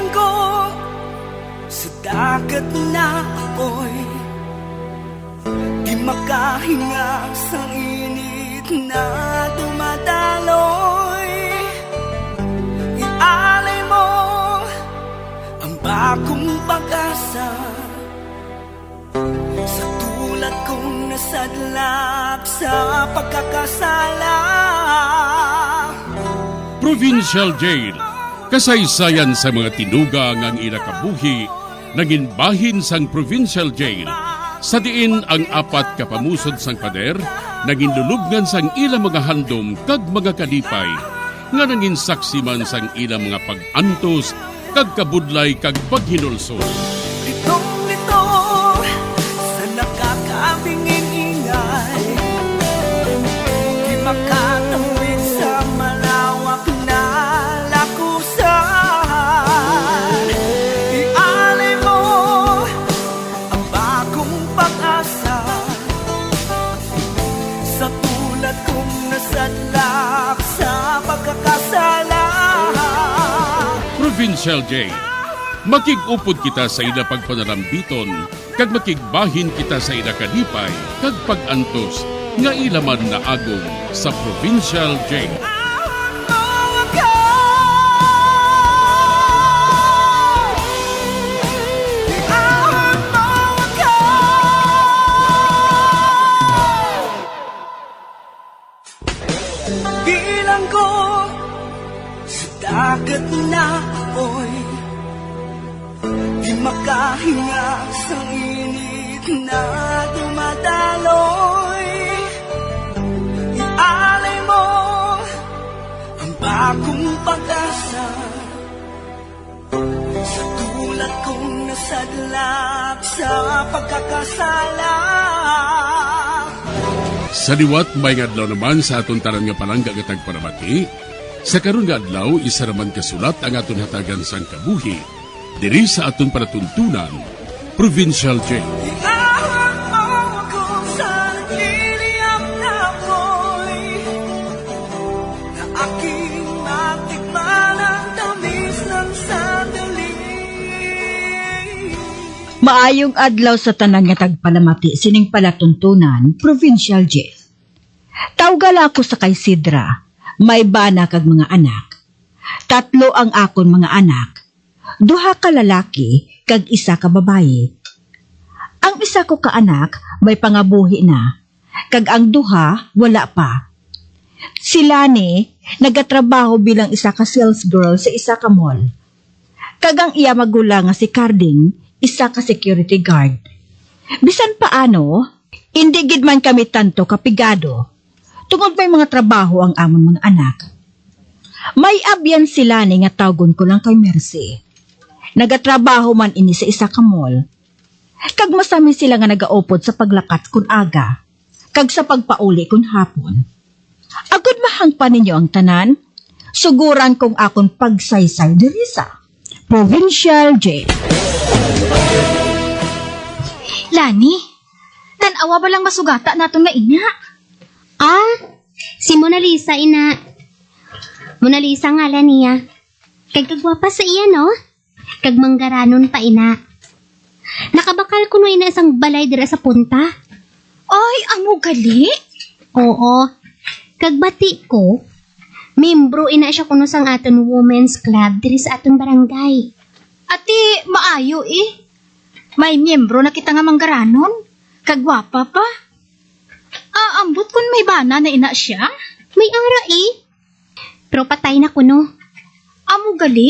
Bilang ko sa dagat na apoy, di makahinga sa init na dumadaloy. Ialay mo ang bagong pag-asa sa tulad kong nasadlak sa pagkakasala. Provincial Jail, kasaysayan sa mga tinugang ang inakabuhi, naging bahin sang Provincial Jail. Sa diin ang apat kapamusod sang pader, naging lulubngan sang ilang mga handom kag mga kalipay, nga naging saksi man sang ilang mga pag-antos, kag kabudlay kag paghinulsol. Litong-lito sa nakakabingin ingay, di makatawid sa malawak na lakusan. Ialay mo ang bagong pag-asa sa tulad kong nasadlak sa pagkakasala. Provincial Jail, makig-upod kita sa ila pagpanarambiton, kag makigbahin kita sa ila kalipay, kag pag-antos, nga ilaman na agong sa Provincial Jail. Bilang ko sa dagat na apoy, di makahinga sa init na dumadaloy. Ialay mo ang bagong pag-asa sa tulad kong nasadlak sa pagkakasala. Sa liwat may adlaw naman sa aton tanan nga palangga gatag paramati, sa karon nga adlaw isa raman kasulat ang aton hatagan sang kabuhi diri sa aton panatuntunan, Provincial Jail. Iahon mo ako sa nagliliyap na apoy, na aking matikman ang tamis ng sandali. Maayong adlaw sa tanan nga tagpalamati sining palatuntunan, Provincial Jail. Tawgal ako sa kay Sidra, may bana kag mga anak. 3 ang akon mga anak, 2 ka lalaki kag 1 ka babaye. Ang 1 ko ka anak may pangabuhi na, kag ang 2 wala pa. Sila ni nagatrabaho bilang 1 ka sales girl sa 1 ka mall. Kag ang iya magulang nga si Carding, 1 ka security guard. Bisan paano, hindi gid man kami tanto kapigado. Tungod may mga trabaho ang amon mga anak. May abyan sila ni nga tawgon ko lang kay Mercy. Nagatrabaho man ini sa 1 ka mall. Kag masami sila nga nagaupod sa paglakat kun aga, kag sa pagpauli kun hapon. Agud mahangpan ninyo ang tanan, suguran kong akon pagsaysay diri sa Provincial Jail. Lani, tanawa ba lang masugata natong na ina? Si Mona Lisa, ina. Mona Lisa nga lang niya. Kag kagwapa sa iya, no? Kag manggaranon pa, ina. Nakabakal ko no ina isang balay dira sa punta. Ay, amo gali? Oo. Kag bati ko, membro ina siya kuno sang aton women's club diri sa aton barangay. Ati, maayo eh. May miyembro na kita nga manggaranon. Kagwapa pa. Ambot kun may bana na ina siya. May ara eh. Pero patay na kuno. Amo gali?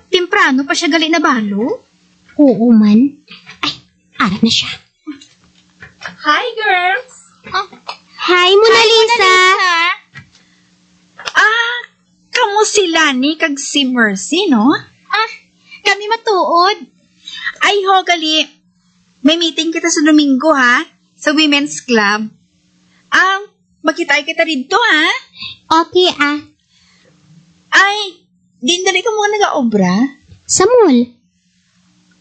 Temprano pa siya gali na balo? Oo man. Ay, ara na siya. Hi, girls! Hi, Mona Lisa. Kamo si Lani kag si Mercy, no? Kami matuod. Ay, ho, gali. May meeting kita sa Domingo, ha? Sa Women's Club. Magkita kita dito, ha? Okay, Ay, dindali ka mga nag-aobra? Sa mall.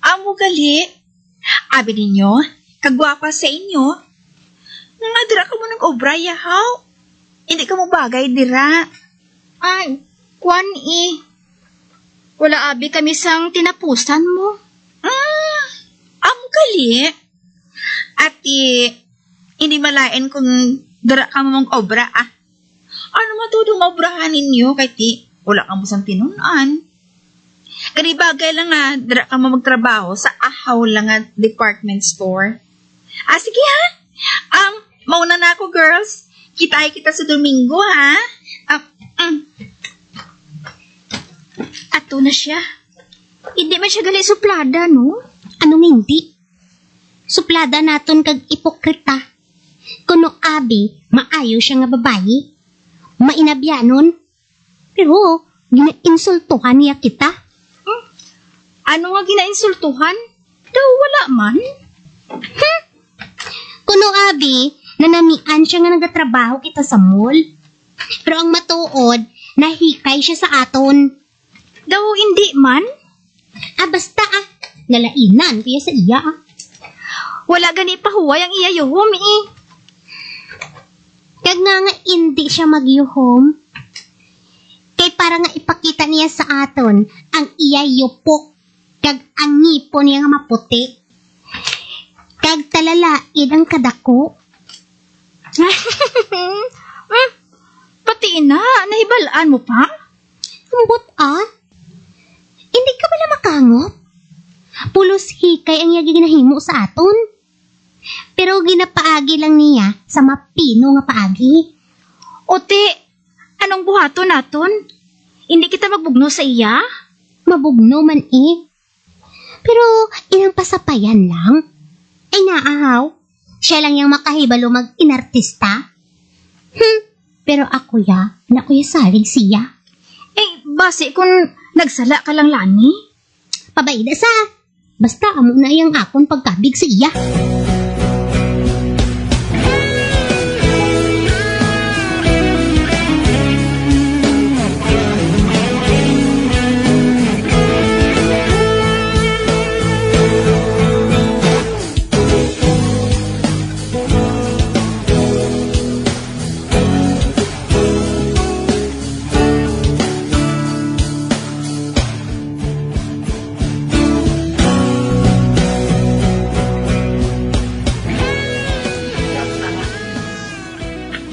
Amo gali. Abi ninyo, kagwapa sa inyo. Nga dira ka mo nag-obra, yahaw. Hindi ka mo bagay dira. Ay, kwan Wala abi kami sang tinapusan mo. Gali. Ati, hindi malain kung dara ka mong obra Ano matudong obrahan ninyo kay ti? Wala kang musang tinunan. Kani bagay lang nga, dara ka mo magtrabaho sa ahaw lang nga department store. Sige ha. Mauna na ako, girls. Kita sa Domingo, ha? Ato na siya. Hindi man siya gali suplada, no? Anong hindi? Suplada naton kag ipokrita. Kuno abi, maayo siya nga babayi. Mainabyanon. Pero, ginainsultuhan niya kita. Ano nga ginainsultuhan? Daw wala man. Kuno abi, nanamian siya nga nagatrabaho kita sa mall. Pero ang matuod, nahikay siya sa aton. Daw hindi man. Basta nalainan kaya sa iya Wala gani pahuway ang iya yuhom Kag nga hindi siya magyuhom. Kay para nga ipakita niya sa aton ang iya yupok. Kag ang ngipon niya nga maputi. Kag talalaid ang kadako. Pati ina, nahibalaan mo pa? Ambot Hindi ka bala makangop? Pulos hikay ang iya ginahimo sa aton. Pero ginapaagi lang niya sa mapino nga paagi. Ote, anong buhato naton? Hindi kita magbugno sa iya? Mabugno man Pero inang pasapayan lang. Ay naahaw, siya lang yung makahibalo mag-inartista. Pero ako nakuya salig siya. Base kung nagsala ka lang lani? Pabayda sa, basta amo na yung akon pagkabig sa iya.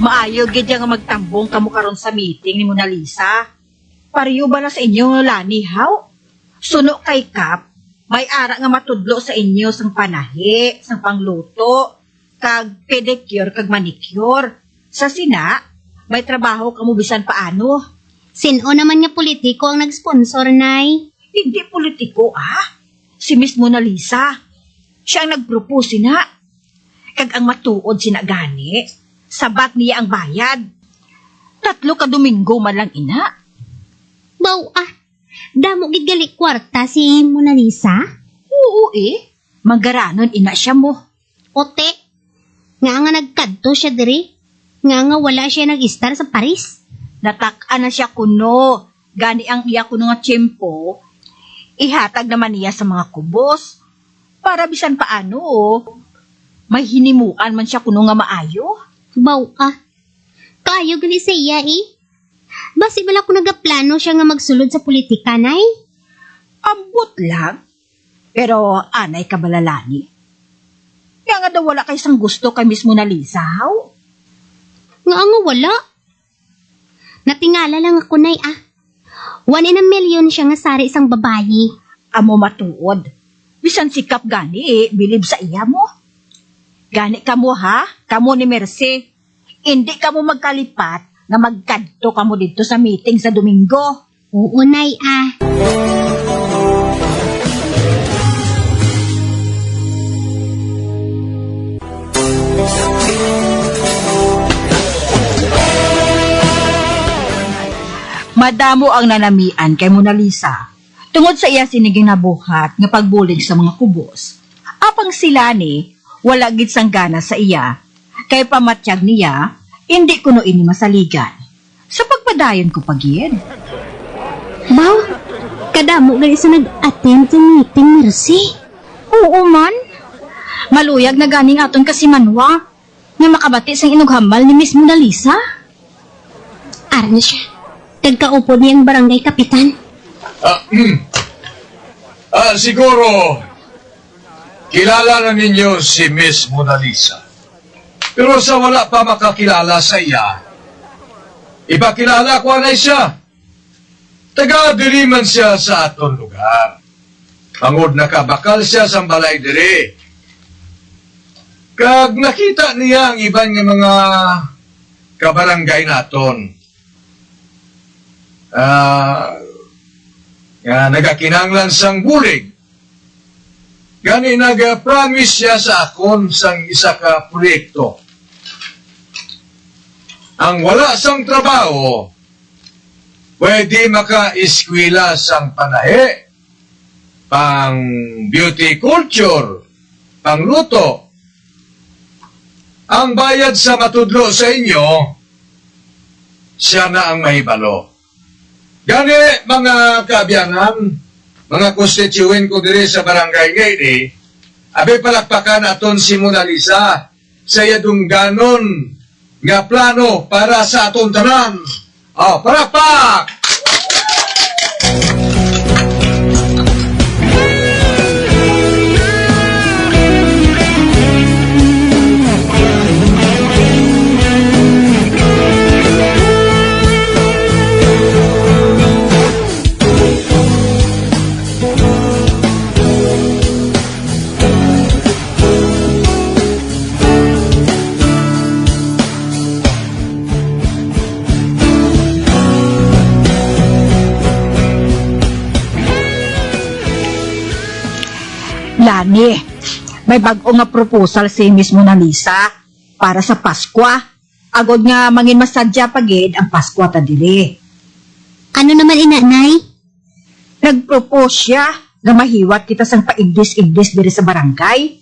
Maayo gid nga magtambong kamo karon sa meeting ni Mona Lisa. Pariyo ba na sa inyo lani haw? Suno kay Kap, may ara nga matudlo sa inyo sang panahi, sang pangluto, kag pedicure kag manicure. Sa sina, may trabaho kamo bisan paano. Sino naman nga politiko ang nag-sponsor, Nay? Hindi politiko si Miss Mona Lisa. Siya ang nag-propose sina. Kag ang matuod sina gani. Sabat niya ang bayad. 3 ka Domingo man lang ina. Baw damo gid gali kwarta si Mona Lisa? Oo Manggaranon ina siya mo. Ote, nga nagkadto siya diri. Nga wala siya nag-star sa Paris. Natak-an na siya kuno. Gani ang iya kuno nga tiyempo. Ihatag naman niya sa mga kubos. Para bisan paano may hinimuan man siya kuno nga maayo. Baw kayo gali sa iya Basi bala ko nagaplano siya nga magsulod sa politika, Nay? Ambot lang. Pero anay ka balalani. Kaya nga daw wala kay sang gusto kay Miss Mona Lisa, haw? Nga wala. Natingala lang ako, Nay 1 in a million siya nga sari isang babayi. Amo matuod. Bisan sikap gani bilib sa iya mo. Gani kamo kamo ni Mercy. Hindi kamo magkalipat na magkadto kamo dito sa meeting sa Domingo. Oo, Nay Madamo ang nanamian kay Mona Lisa. Tungod sa iya siniging nabuhat nga pagbulig sa mga kubos. Apang sila wala gid sang gana sa iya. Kay pamatyag niya, hindi kuno ini masaligan. Sa pagpadayon ko pagid. Baw, kadamo gali sa nag-attend sa meeting, Mercy. Oo man. Maluyag na ganing aton kasimanwa. Nga makabati sang inughamal ni Miss Mona Lisa. Aran na siya. Kagkaupod niyang barangay kapitan. Siguro, kilala na ninyo si Miss Mona Lisa. Pero sa wala pa makakilala sa iya, ipakilala ko na siya. Taga-diri man siya sa aton lugar. Pangod nakabakal siya sa balay diri. Kag nakita niya ang iban nga mga kabarangay naton. Nagakinanglan sang bulig. Gani nag-promise siya sa akon sang isa ka proyekto. Ang wala sang trabaho, pwede maka-eskwela sang panahe, pang beauty culture, pang luto. Ang bayad sa matudlo sa inyo, siya na ang mahibalo. Gani, mga kaabyanan, mga constituent ko diri sa barangay ngayon abe palakpakan aton si Mona Lisa sa yadong ganon nga plano para sa aton tanan. Palakpak! Lani, may bago nga proposal si Miss Mona Lisa para sa Pasko. Agod nga mangin masadya pagid ang Pasko ta dili. Ano naman inanay? Nagpropose siya nga mahiwat kita sang paigdis-igdis diri sa barangay.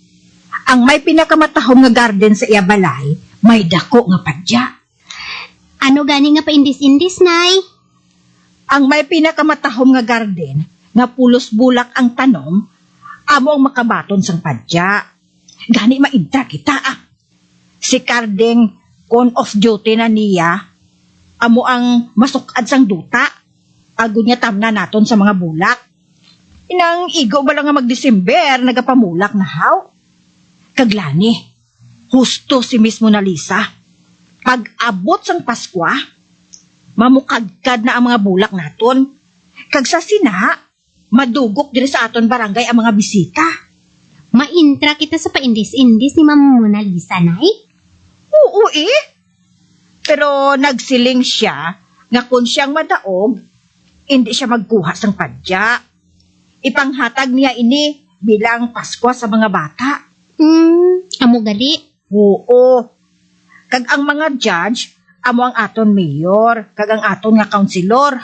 Ang may pinakamatahom nga garden sa iya balay, may dako nga padya. Ano gani nga paindis-indis, nay? Ang may pinakamatahom nga garden, nga pulos bulak ang tanom, amo ang makabaton sang padya. Gani maidta kita Si Carding kon off duty na niya, amo ang masukad sang duta. Agud niya tamna naton sa mga bulak. Inang igo ba lang nga mag-December, nagapamulak na haw. Kaglani, husto si Miss Mona Lisa. Pag abot sang Pasko, mamukadkad na ang mga bulak naton. Kag sa sina, madugok diri sa aton barangay ang mga bisita. Maintra kita sa paindis-indis ni Mama Mona Lisa, nay? Oo Pero nagsiling siya nga kung siyang madaog, hindi siya magkuha sang padya. Ipanghatag niya ini bilang Pasko sa mga bata. Amo gali? Oo. Kag ang mga judge, amo ang aton mayor, kag ang aton nga councilor.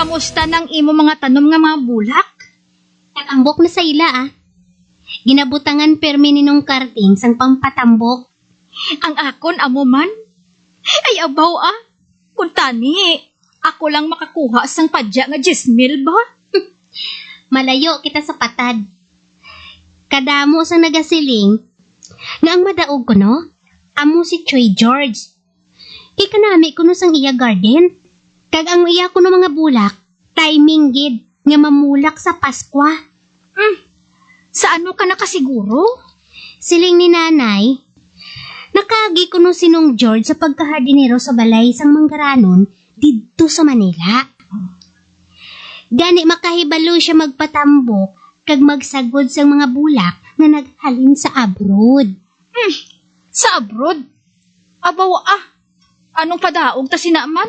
Kamusta nang imo mga tanom nga mga bulak? Tatambok na sa ila, Ginabutangan permi ninong Carding sang pampatambok. Ang akon amo man? Ay abaw Kung tani, ako lang makakuha sang padya nga 10,000 ba? Malayo kita sa patad. Kadamo sang nagasiling nga ang madaog ko no, amo si Choy George. Ikanami ko no sang iya garden. Kag ang iya ko no mga bulak, timing gid nga mamulak sa Pasko. Sa ano ka nakasiguro? Siling ni nanay, nakagi ko no sinong George sa pagkahardinero sa balay sang Manggaranon didto sa Manila. Gani makahibalo siya magpatambok kag magsagod sang mga bulak nga naghalin sa abroad. Sa abroad? Abaw Anong padaog ta sinaman?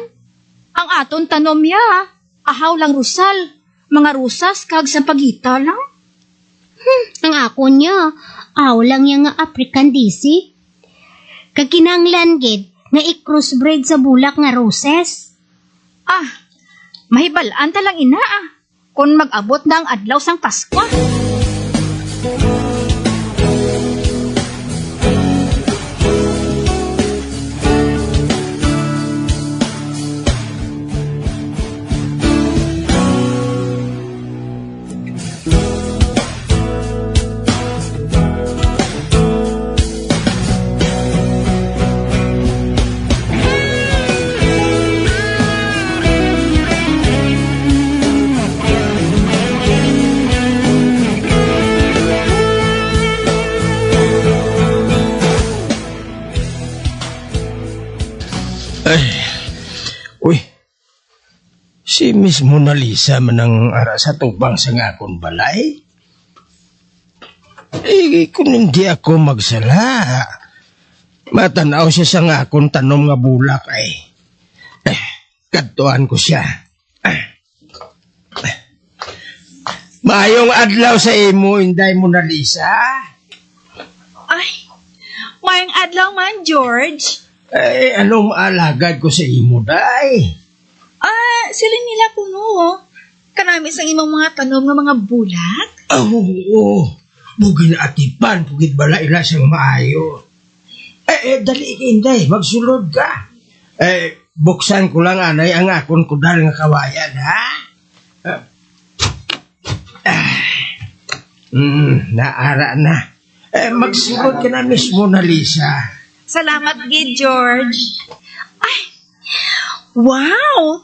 Ang aton tanom ya, ahaw lang rusal, mga rusas kag sa pagita lang. Ang ako niya, aw lang yang nga African DC. Kag kinanglan gid nga i-crossbreed sa bulak nga roses. Mahibalaan talang ina kung mag-abot na ang adlaw sang Pasko. Uy, si Miss Mona Lisa manang ara sa tubang sa ngakon balay? Kung hindi ako magsala, matanaw siya sa ngakon tanom nga bulak kadtuan ko siya. Mayong adlaw sa imo, Inday Mona Lisa. Ay, mayang adlaw man, George. Anong maalagad ko sa imo, day? Sila nila kuno. Kanami sang imong mga tanom nga mga bulak. Oo, bugin atipan, bugid bala ila siyang maayo. Dali ka, Inday, magsulod ka. Buksan ko lang, anay, ang akon ko dahil nga kawayan, ha? Naara na. Magsulod ka na, Miss Mona Lisa. Salamat, gid, George. Ay, wow!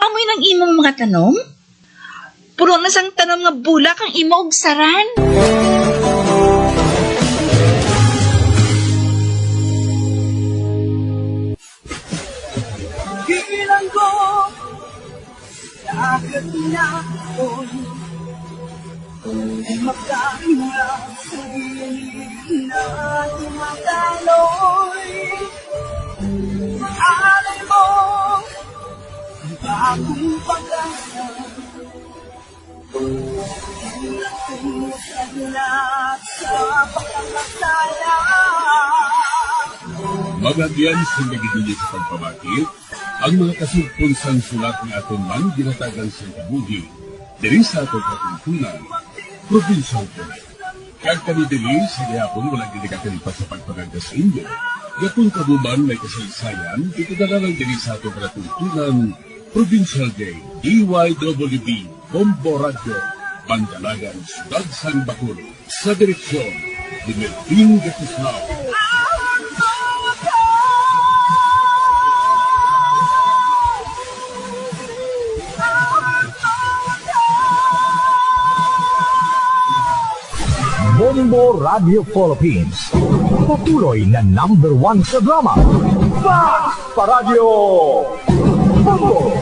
Amoy ng imong mga tanom? Puro na sang tanom nga bulak ang imo og saran. Bilang ko Agad na ako'y magkahinga sa gilid na tumataloy. Alay mo ang bagong pag-asa. Lahat sa pagkakasala. Magagyan sa nagigili sa pagpabakit, ang mga kasugpunsang sulat ng aton man ginatagan sa kabuhi, diri sa atong katuntunan, provincial ko. Kag kami dili sa gihapon walang ginikatin pa sa pagpaganda sa inyo. Gatong kabuman may kasaysayan, ito na lang diri sa atong katuntunan, Provincial Day, DYWB, Bombo Radio, Bandalagan, Sudad San Bacolod, sa direksyon, ni Melvin Gatislao. Bombo Radio Philippines. Patuloy na #1 sa drama. Pa Radio Bombo!